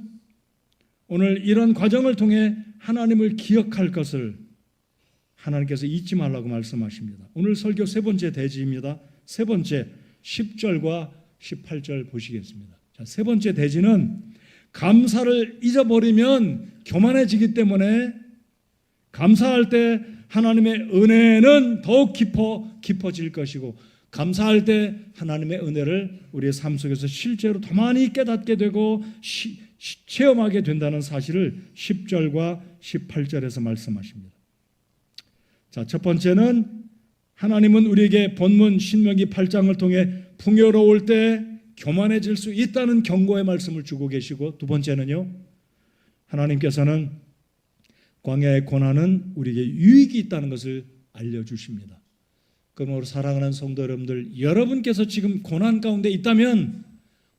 오늘 이런 과정을 통해 하나님을 기억할 것을 하나님께서 잊지 말라고 말씀하십니다. 오늘 설교 세 번째 대지입니다. 세 번째 10절과 18절 보시겠습니다. 자, 세 번째 대지는 감사를 잊어버리면 교만해지기 때문에 감사할 때 하나님의 은혜는 더욱 깊어질 것이고 감사할 때 하나님의 은혜를 우리의 삶 속에서 실제로 더 많이 깨닫게 되고 체험하게 된다는 사실을 10절과 18절에서 말씀하십니다. 자, 첫 번째는 하나님은 우리에게 본문 신명기 8장을 통해 풍요로울 때 교만해질 수 있다는 경고의 말씀을 주고 계시고 두 번째는요. 하나님께서는 광야의 고난은 우리에게 유익이 있다는 것을 알려주십니다. 그러므로 사랑하는 성도 여러분들, 여러분께서 지금 고난 가운데 있다면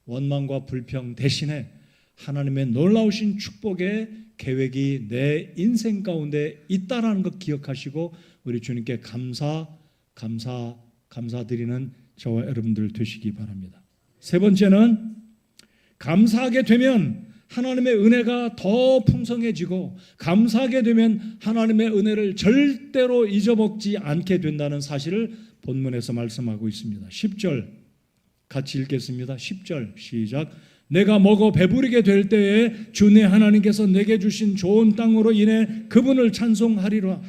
원망과 불평 대신에 하나님의 놀라우신 축복의 계획이 내 인생 가운데 있다라는 것 기억하시고 우리 주님께 감사드리는 저와 여러분들 되시기 바랍니다. 세 번째는 감사하게 되면 하나님의 은혜가 더 풍성해지고 감사하게 되면 하나님의 은혜를 절대로 잊어먹지 않게 된다는 사실을 본문에서 말씀하고 있습니다. 10절 같이 읽겠습니다. 10절 시작. 내가 먹어 배부르게 될 때에 주 내 하나님께서 내게 주신 좋은 땅으로 인해 그분을 찬송하리라.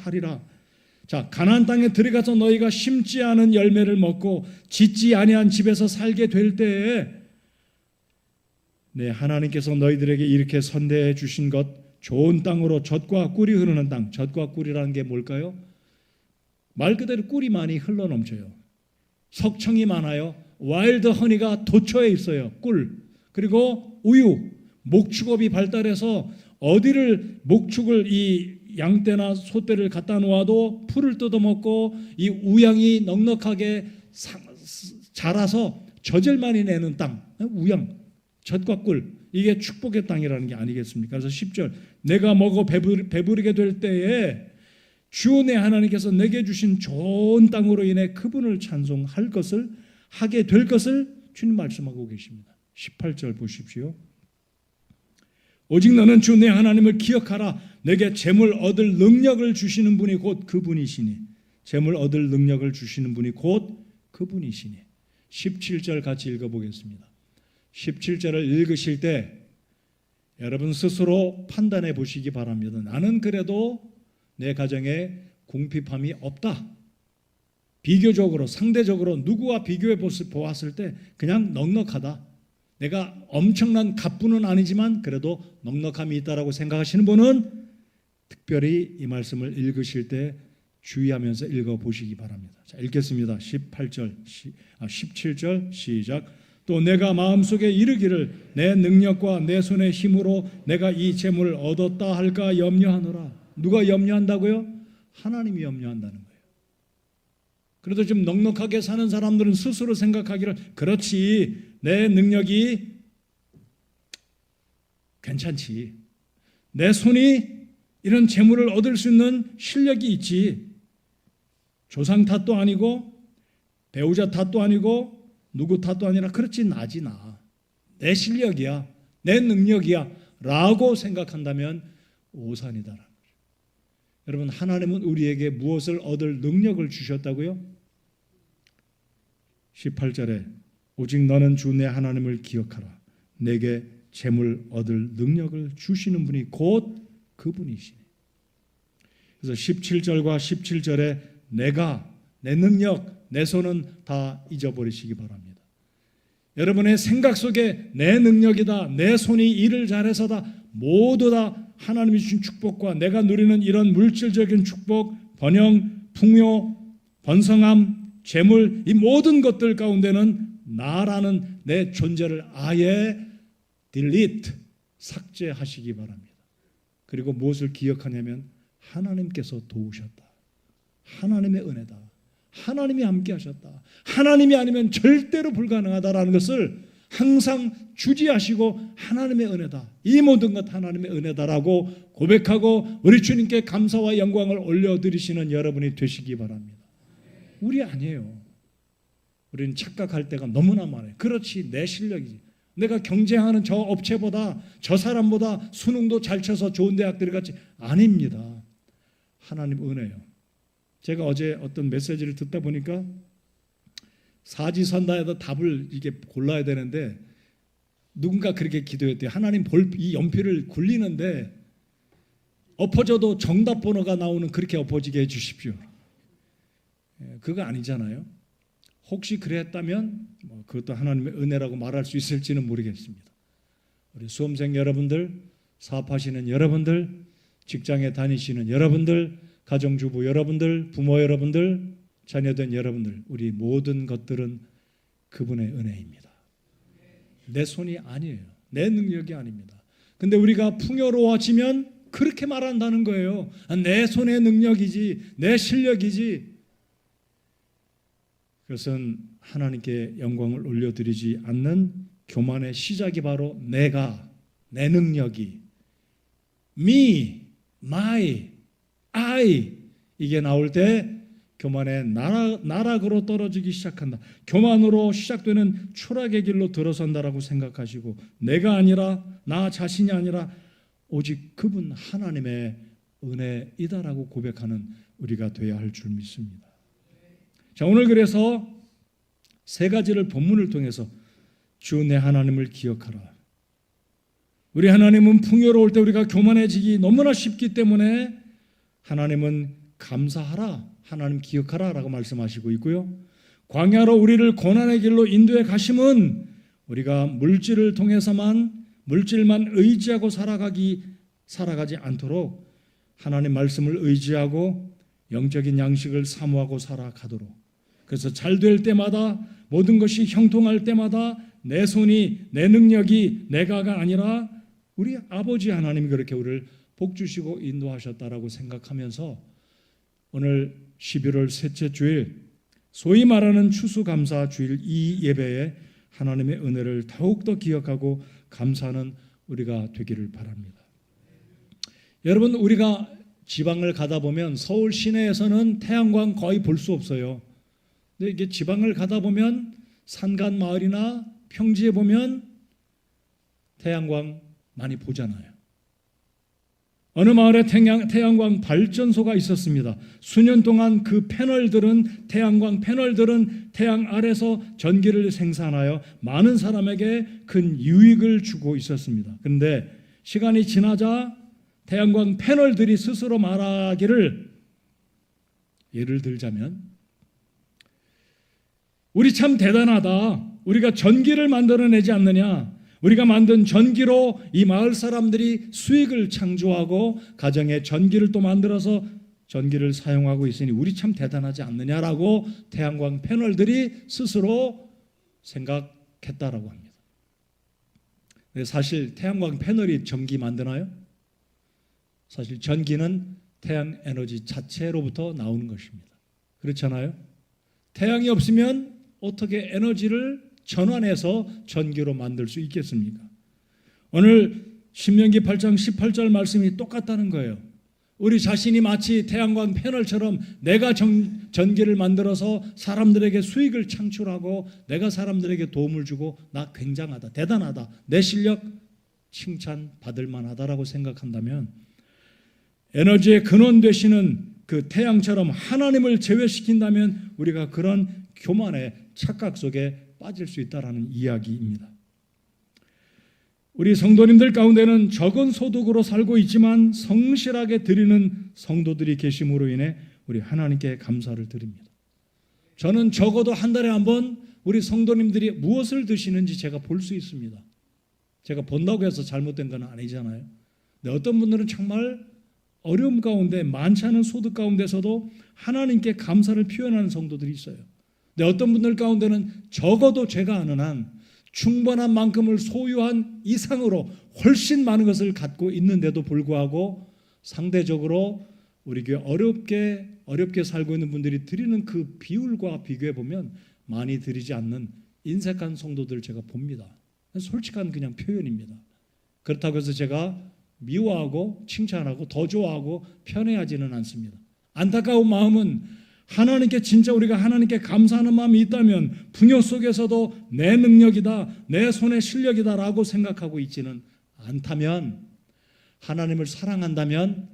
자, 가나안 땅에 들어가서 너희가 심지 않은 열매를 먹고 짓지 아니한 집에서 살게 될 때에 네, 하나님께서 너희들에게 이렇게 선대해 주신 것 좋은 땅으로 젖과 꿀이 흐르는 땅. 젖과 꿀이라는 게 뭘까요? 말 그대로 꿀이 많이 흘러넘쳐요. 석청이 많아요. 와일드 허니가 도처에 있어요. 꿀. 그리고 우유, 목축업이 발달해서 어디를 목축을 이 양떼나 소떼를 갖다 놓아도 풀을 뜯어먹고 이 우양이 넉넉하게 자라서 젖을 많이 내는 땅. 우양, 젖과 꿀. 이게 축복의 땅이라는 게 아니겠습니까? 그래서 10절 내가 먹어 배부르게 될 때에 주 내 하나님께서 내게 주신 좋은 땅으로 인해 그분을 찬송할 것을 하게 될 것을 주님 말씀하고 계십니다. 18절 보십시오. 오직 너는 주 내 하나님을 기억하라. 내게 재물 얻을 능력을 주시는 분이 곧 그분이시니. 재물 얻을 능력을 주시는 분이 곧 그분이시니. 17절 같이 읽어보겠습니다. 17절을 읽으실 때 여러분 스스로 판단해 보시기 바랍니다. 나는 그래도 내 가정에 궁핍함이 없다. 비교적으로 상대적으로 누구와 비교해 보았을 때 그냥 넉넉하다. 내가 엄청난 갑부는 아니지만 그래도 넉넉함이 있다라고 생각하시는 분은 특별히 이 말씀을 읽으실 때 주의하면서 읽어보시기 바랍니다. 자, 읽겠습니다. 17절 시작. 또 내가 마음속에 이르기를 내 능력과 내 손의 힘으로 내가 이 재물을 얻었다 할까 염려하노라. 누가 염려한다고요? 하나님이 염려한다는 거예요. 그래도 좀 넉넉하게 사는 사람들은 스스로 생각하기를 그렇지, 내 능력이 괜찮지, 내 손이 이런 재물을 얻을 수 있는 실력이 있지, 조상 탓도 아니고 배우자 탓도 아니고 누구 탓도 아니라 그렇지, 나지 나, 내 실력이야, 내 능력이야 라고 생각한다면 오산이다라는 거죠. 여러분, 하나님은 우리에게 무엇을 얻을 능력을 주셨다고요? 18절에 오직 너는 주 내 하나님을 기억하라. 내게 재물 얻을 능력을 주시는 분이 곧 그분이시네. 그래서 17절과 17절에 내가, 내 능력, 내 손은 다 잊어버리시기 바랍니다. 여러분의 생각 속에 내 능력이다, 내 손이 일을 잘해서다, 모두 다 하나님이 주신 축복과 내가 누리는 이런 물질적인 축복, 번영, 풍요, 번성함, 재물, 이 모든 것들 가운데는 나라는 내 존재를 아예 delete, 삭제하시기 바랍니다. 그리고 무엇을 기억하냐면 하나님께서 도우셨다, 하나님의 은혜다, 하나님이 함께 하셨다, 하나님이 아니면 절대로 불가능하다라는 것을 항상 주지하시고 하나님의 은혜다, 이 모든 것 하나님의 은혜다라고 고백하고 우리 주님께 감사와 영광을 올려드리시는 여러분이 되시기 바랍니다. 우리 아니에요. 우리는 착각할 때가 너무나 많아요. 그렇지, 내 실력이지, 내가 경쟁하는 저 업체보다, 저 사람보다 수능도 잘 쳐서 좋은 대학 들어갔지. 아닙니다. 하나님 은혜요. 제가 어제 어떤 메시지를 듣다 보니까 사지선다에다 답을 이게 골라야 되는데 누군가 그렇게 기도했대요. 하나님 이 연필을 굴리는데 엎어져도 정답 번호가 나오는 그렇게 엎어지게 해주십시오. 그거 아니잖아요. 혹시 그랬다면 그것도 하나님의 은혜라고 말할 수 있을지는 모르겠습니다. 우리 수험생 여러분들, 사업하시는 여러분들, 직장에 다니시는 여러분들, 가정주부 여러분들, 부모 여러분들, 자녀된 여러분들, 우리 모든 것들은 그분의 은혜입니다. 내 손이 아니에요. 내 능력이 아닙니다. 근데 우리가 풍요로워지면 그렇게 말한다는 거예요. 내 손의 능력이지, 내 실력이지. 그것은 하나님께 영광을 올려드리지 않는 교만의 시작이 바로 내가, 내 능력이, me, my, I, 이게 나올 때 교만의 나락으로 떨어지기 시작한다. 교만으로 시작되는 추락의 길로 들어선다라고 생각하시고 내가 아니라, 나 자신이 아니라 오직 그분 하나님의 은혜이다라고 고백하는 우리가 되어야 할 줄 믿습니다. 자, 오늘 그래서 세 가지를 본문을 통해서 주 내 하나님을 기억하라. 우리 하나님은 풍요로울 때 우리가 교만해지기 너무나 쉽기 때문에 하나님은 감사하라, 하나님 기억하라 라고 말씀하시고 있고요. 광야로 우리를 고난의 길로 인도해 가심은 우리가 물질만 의지하고 살아가지 않도록 하나님 말씀을 의지하고 영적인 양식을 사모하고 살아가도록. 그래서 잘 될 때마다, 모든 것이 형통할 때마다 내 손이, 내 능력이 내가가 아니라 우리 아버지 하나님이 그렇게 우리를 복 주시고 인도하셨다라고 생각하면서 오늘 11월 셋째 주일, 소위 말하는 추수감사 주일 이 예배에 하나님의 은혜를 더욱더 기억하고 감사하는 우리가 되기를 바랍니다. 여러분, 우리가 지방을 가다 보면 서울 시내에서는 태양광 거의 볼 수 없어요. 근데 이게 지방을 가다 보면 산간 마을이나 평지에 보면 태양광 많이 보잖아요. 어느 마을에 태양광 발전소가 있었습니다. 수년 동안 그 태양광 패널들은 태양 아래서 전기를 생산하여 많은 사람에게 큰 유익을 주고 있었습니다. 그런데 시간이 지나자 태양광 패널들이 스스로 말하기를, 예를 들자면 우리 참 대단하다, 우리가 전기를 만들어내지 않느냐, 우리가 만든 전기로 이 마을 사람들이 수익을 창조하고 가정에 전기를 또 만들어서 전기를 사용하고 있으니 우리 참 대단하지 않느냐라고 태양광 패널들이 스스로 생각했다라고 합니다. 사실 태양광 패널이 전기 만드나요? 사실 전기는 태양 에너지 자체로부터 나오는 것입니다. 그렇잖아요? 태양이 없으면 어떻게 에너지를 전환해서 전기로 만들 수 있겠습니까? 오늘 신명기 8장 18절 말씀이 똑같다는 거예요. 우리 자신이 마치 태양광 패널처럼 내가 전기를 만들어서 사람들에게 수익을 창출하고 내가 사람들에게 도움을 주고 나 굉장하다, 대단하다, 내 실력 칭찬받을 만하다라고 생각한다면 에너지의 근원 되시는 그 태양처럼 하나님을 제외시킨다면 우리가 그런 교만의 착각 속에 빠질 수 있다라는 이야기입니다. 우리 성도님들 가운데는 적은 소득으로 살고 있지만 성실하게 드리는 성도들이 계심으로 인해 우리 하나님께 감사를 드립니다. 저는 적어도 한 달에 한 번 우리 성도님들이 무엇을 드시는지 제가 볼 수 있습니다. 제가 본다고 해서 잘못된 건 아니잖아요. 근데 어떤 분들은 정말 어려움 가운데 많지 않은 소득 가운데서도 하나님께 감사를 표현하는 성도들이 있어요. 근데 어떤 분들 가운데는 적어도 제가 아는 한 충분한 만큼을 소유한 이상으로 훨씬 많은 것을 갖고 있는데도 불구하고 상대적으로 우리 교회 어렵게 살고 있는 분들이 드리는 그 비율과 비교해 보면 많이 드리지 않는 인색한 성도들을 제가 봅니다. 솔직한 그냥 표현입니다. 그렇다고 해서 제가 미워하고 칭찬하고 더 좋아하고 편애하지는 않습니다. 안타까운 마음은 하나님께 진짜 우리가 하나님께 감사하는 마음이 있다면 풍요 속에서도 내 능력이다, 내 손의 실력이다 라고 생각하고 있지는 않다면, 하나님을 사랑한다면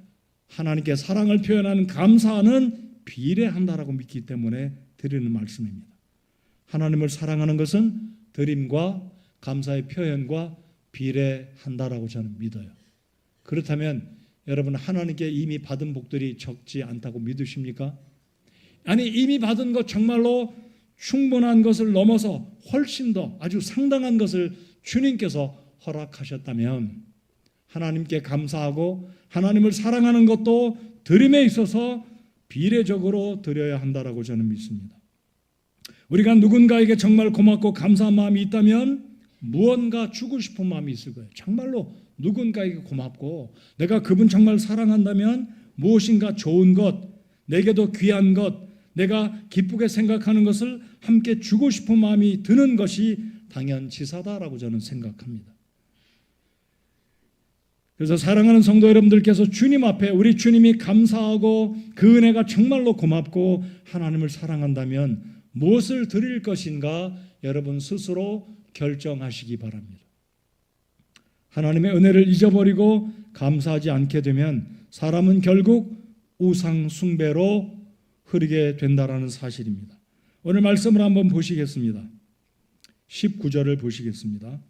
하나님께 사랑을 표현하는 감사는 비례한다라고 믿기 때문에 드리는 말씀입니다. 하나님을 사랑하는 것은 드림과 감사의 표현과 비례한다라고 저는 믿어요. 그렇다면 여러분 하나님께 이미 받은 복들이 적지 않다고 믿으십니까? 아니 이미 받은 것 정말로 충분한 것을 넘어서 훨씬 더 아주 상당한 것을 주님께서 허락하셨다면 하나님께 감사하고 하나님을 사랑하는 것도 드림에 있어서 비례적으로 드려야 한다라고 저는 믿습니다. 우리가 누군가에게 정말 고맙고 감사한 마음이 있다면 무언가 주고 싶은 마음이 있을 거예요. 정말로 누군가에게 고맙고 내가 그분 정말 사랑한다면 무엇인가 좋은 것, 내게도 귀한 것, 내가 기쁘게 생각하는 것을 함께 주고 싶은 마음이 드는 것이 당연지사다라고 저는 생각합니다. 그래서 사랑하는 성도 여러분들께서 주님 앞에 우리 주님이 감사하고 그 은혜가 정말로 고맙고 하나님을 사랑한다면 무엇을 드릴 것인가 여러분 스스로 결정하시기 바랍니다. 하나님의 은혜를 잊어버리고 감사하지 않게 되면 사람은 결국 우상 숭배로 흐르게 된다라는 사실입니다. 오늘 말씀을 한번 보시겠습니다. 19절을 보시겠습니다.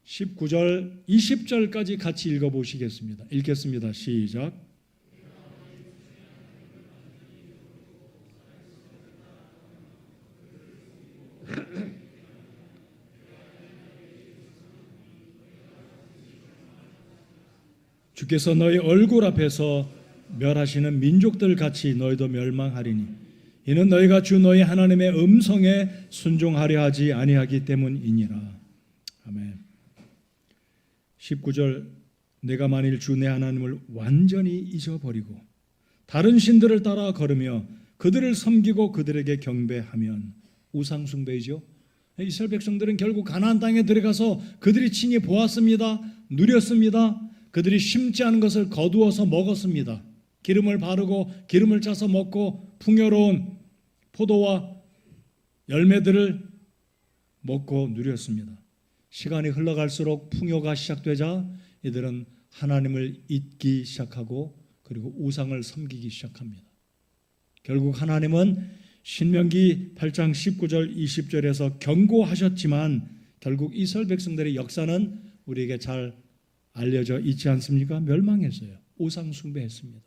19절, 20절까지 같이 읽어보시겠습니다. 읽겠습니다. 시작. 주께서 너희 얼굴 앞에서 멸하시는 민족들 같이 너희도 멸망하리니 이는 너희가 주 너희 하나님의 음성에 순종하려 하지 아니하기 때문이니라. 아멘. 19절, 내가 만일 주 내 하나님을 완전히 잊어버리고 다른 신들을 따라 걸으며 그들을 섬기고 그들에게 경배하면, 우상 숭배이죠. 이스라엘 백성들은 결국 가나안 땅에 들어가서 그들이 친히 보았습니다. 누렸습니다. 그들이 심지 않은 것을 거두어서 먹었습니다. 기름을 바르고 기름을 짜서 먹고 풍요로운 포도와 열매들을 먹고 누렸습니다. 시간이 흘러갈수록 풍요가 시작되자 이들은 하나님을 잊기 시작하고 그리고 우상을 섬기기 시작합니다. 결국 하나님은 신명기 8장 19절 20절에서 경고하셨지만 결국 이스라엘 백성들의 역사는 우리에게 잘 알려져 있지 않습니까? 멸망했어요. 우상 숭배했습니다.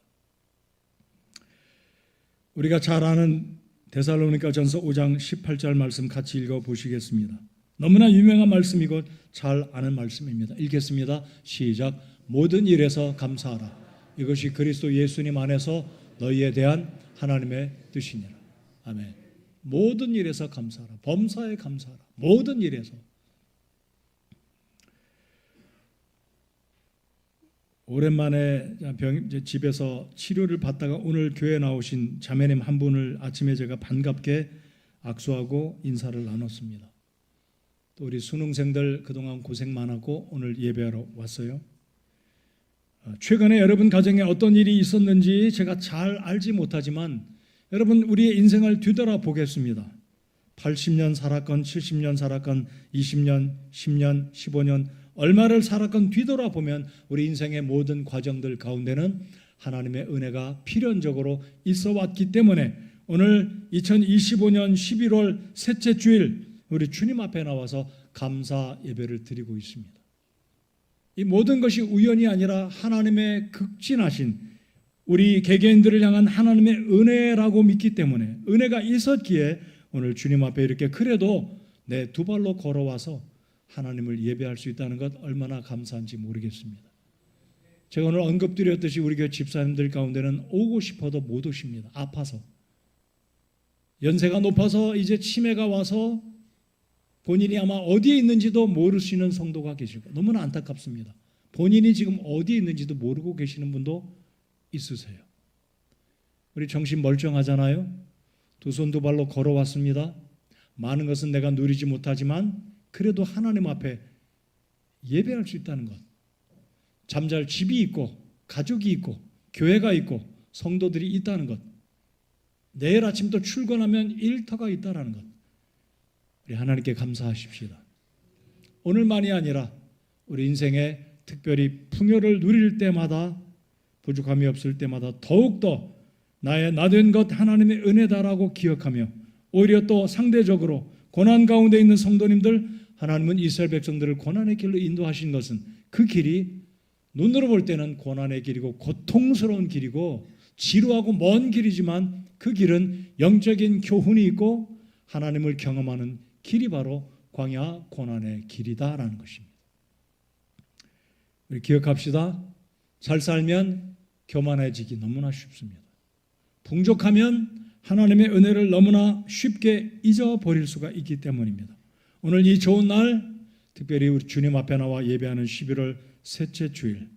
우리가 잘 아는 데살로니가전서 5장 18절 말씀 같이 읽어보시겠습니다. 너무나 유명한 말씀이고 잘 아는 말씀입니다. 읽겠습니다. 시작. 모든 일에서 감사하라. 이것이 그리스도 예수님 안에서 너희에 대한 하나님의 뜻이니라. 아멘. 모든 일에서 감사하라. 범사에 감사하라. 모든 일에서. 오랜만에 집에서 치료를 받다가 오늘 교회 나오신 자매님 한 분을 아침에 제가 반갑게 악수하고 인사를 나눴습니다. 또 우리 수능생들 그동안 고생 많았고 오늘 예배하러 왔어요. 최근에 여러분 가정에 어떤 일이 있었는지 제가 잘 알지 못하지만 여러분 우리의 인생을 뒤돌아 보겠습니다. 80년 살았건 70년 살았건 20년, 10년, 15년 얼마를 살았건 뒤돌아보면 우리 인생의 모든 과정들 가운데는 하나님의 은혜가 필연적으로 있어 왔기 때문에 오늘 2025년 11월 셋째 주일 우리 주님 앞에 나와서 감사 예배를 드리고 있습니다. 이 모든 것이 우연이 아니라 하나님의 극진하신 우리 개개인들을 향한 하나님의 은혜라고 믿기 때문에 은혜가 있었기에 오늘 주님 앞에 이렇게 그래도 내 두 발로 걸어와서 하나님을 예배할 수 있다는 것 얼마나 감사한지 모르겠습니다. 제가 오늘 언급드렸듯이 우리 교회 집사님들 가운데는 오고 싶어도 못 오십니다. 아파서. 연세가 높아서 이제 치매가 와서 본인이 아마 어디에 있는지도 모르시는 성도가 계시고 너무나 안타깝습니다. 본인이 지금 어디에 있는지도 모르고 계시는 분도 있으세요. 우리 정신 멀쩡하잖아요. 두 손 두 발로 걸어왔습니다. 많은 것은 내가 누리지 못하지만 그래도 하나님 앞에 예배할 수 있다는 것. 잠잘 집이 있고 가족이 있고 교회가 있고 성도들이 있다는 것. 내일 아침도 출근하면 일터가 있다는 것. 우리 하나님께 감사하십시다. 오늘만이 아니라 우리 인생에 특별히 풍요를 누릴 때마다 부족함이 없을 때마다 더욱더 나의 나된 것 하나님의 은혜다라고 기억하며 오히려 또 상대적으로 고난 가운데 있는 성도님들 하나님은 이스라엘 백성들을 고난의 길로 인도하신 것은 그 길이 눈으로 볼 때는 고난의 길이고 고통스러운 길이고 지루하고 먼 길이지만 그 길은 영적인 교훈이 있고 하나님을 경험하는 길이 바로 광야 고난의 길이다라는 것입니다. 우리 기억합시다. 잘 살면 교만해지기 너무나 쉽습니다. 풍족하면 하나님의 은혜를 너무나 쉽게 잊어버릴 수가 있기 때문입니다. 오늘 이 좋은 날 특별히 우리 주님 앞에 나와 예배하는 11월 셋째 주일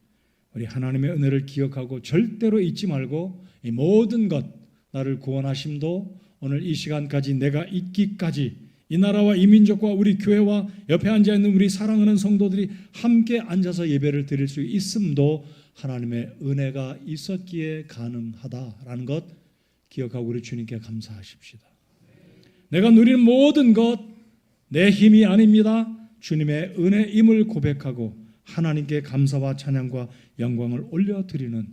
우리 하나님의 은혜를 기억하고 절대로 잊지 말고 이 모든 것 나를 구원하심도 오늘 이 시간까지 내가 있기까지 이 나라와 이 민족과 우리 교회와 옆에 앉아있는 우리 사랑하는 성도들이 함께 앉아서 예배를 드릴 수 있음도 하나님의 은혜가 있었기에 가능하다라는 것 기억하고 우리 주님께 감사하십시다. 내가 누리는 모든 것 내 힘이 아닙니다. 주님의 은혜임을 고백하고 하나님께 감사와 찬양과 영광을 올려드리는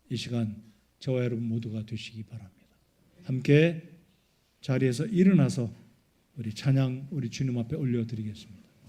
이 시간 저와 여러분 모두가 되시기 바랍니다. 함께 자리에서 일어나서 우리 찬양 우리 주님 앞에 올려드리겠습니다.